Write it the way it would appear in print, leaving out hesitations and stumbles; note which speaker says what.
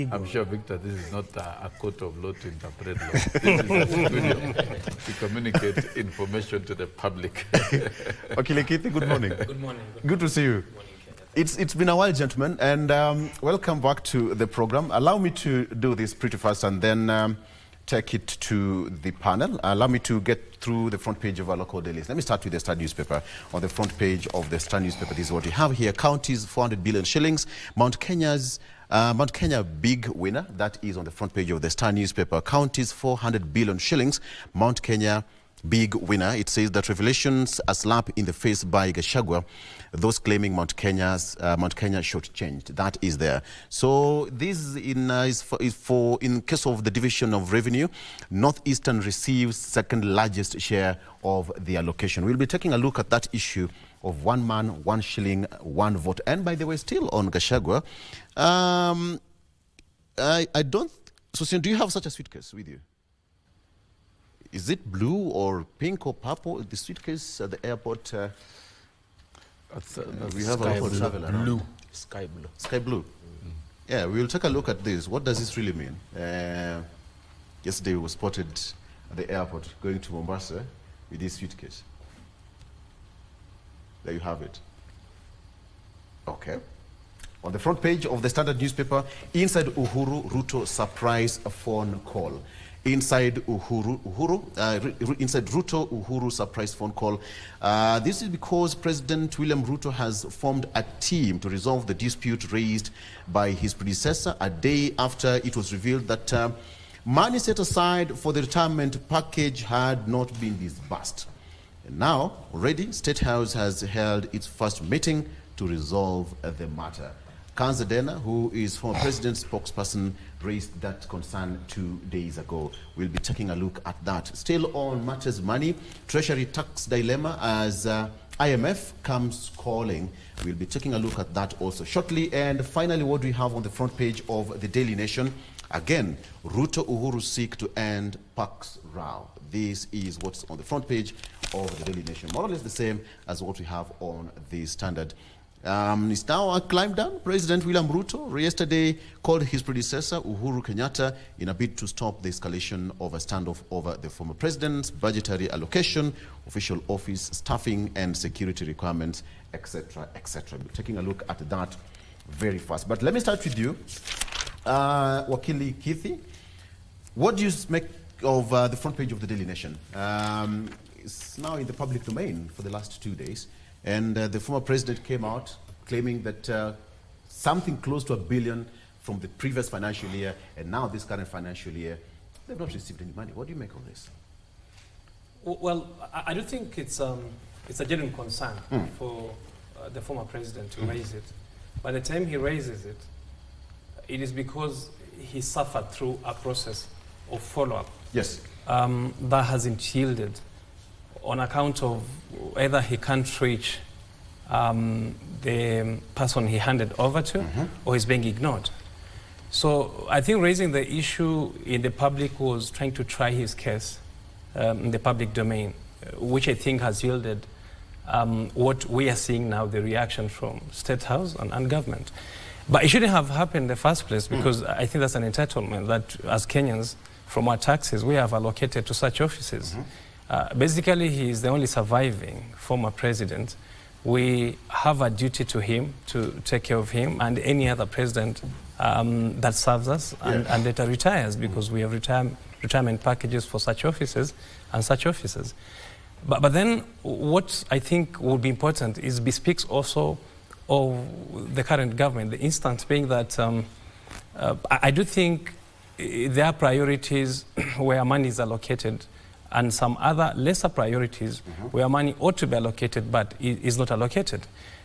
Speaker 1: I'm sure, Victor, this is not a court of law to interpret law. This is a studio to communicate information to the public.
Speaker 2: Okay, Lekiti, good morning.
Speaker 3: Good morning.
Speaker 2: Good to see you.
Speaker 3: Good morning,
Speaker 2: It's been a while, gentlemen, and welcome back to the program. Allow me to do this pretty fast and then take it to the panel. Allow me to get through the front page of our local dailies. Let me start with the Star newspaper. On the front page of the Star newspaper, this is what we have here. Counties, 400 billion shillings. Mount Kenya, big winner. That is on the front page of the Star newspaper. Counties, 400 billion shillings. Mount Kenya, big winner. It says that revelations a slap in the face by Gachagua. Those claiming Mount Kenya shortchanged. That is there. So this is for in case of the division of revenue, Northeastern receives second largest share of the allocation. We'll be taking a look at that issue of 1 man, 1 shilling, 1 vote. And by the way, still on Gachagua, I don't. So, do you have such a suitcase with you? Is it blue or pink or purple? The suitcase at the airport. We have a travel around.
Speaker 3: Sky blue.
Speaker 2: Sky blue. Mm. Yeah, we'll take a look at this. What does this really mean? Yesterday we were spotted at the airport going to Mombasa with this suitcase. There you have it. Okay. On the front page of the Standard newspaper, inside Uhuru, Ruto surprise phone call. Inside inside Ruto, Uhuru surprise phone call. This is because President William Ruto has formed a team to resolve the dispute raised by his predecessor a day after it was revealed that money set aside for the retirement package had not been disbursed. And now, already, State House has held its first meeting to resolve the matter. Kanzadena, who is former president's spokesperson, raised that concern 2 days ago. We'll be taking a look at that. Still on matters money, Treasury tax dilemma as IMF comes calling. We'll be taking a look at that also shortly. And finally, what do we have on the front page of the Daily Nation? Again, Ruto, Uhuru seek to end Pax row. This is what's on the front page of the Daily Nation. More or less the same as what we have on the Standard. It's now a climb down. President William Ruto yesterday called his predecessor, Uhuru Kenyatta, in a bid to stop the escalation of a standoff over the former president's budgetary allocation, official office staffing, and security requirements, etc., etc. We're taking a look at that very fast. But let me start with you, Wakili Kithi. What do you make of the front page of the Daily Nation? It's now in the public domain for the last 2 days. And the former president came out claiming that something close to $1 billion from the previous financial year and now this current financial year, they've not received any money. What do you make of this?
Speaker 3: Well, I do think it's a genuine concern for the former president to raise it. By the time he raises it, it is because he suffered through a process of follow-up.
Speaker 2: Yes.
Speaker 3: That hasn't yielded on account of either he can't reach the person he handed over to or he's being ignored. So I think raising the issue in the public was trying to try his case in the public domain, which I think has yielded what we are seeing now, the reaction from State House and government. But it shouldn't have happened in the first place because I think that's an entitlement that as Kenyans, from our taxes, we have allocated to such offices. Basically, he is the only surviving former president. We have a duty to him to take care of him and any other president that serves us and later retires because we have retirement packages for such offices and such officers. But then what I think would be important is bespeaks also of the current government, the instance being that I do think there are priorities where money is allocated and some other lesser priorities where money ought to be allocated but is not allocated.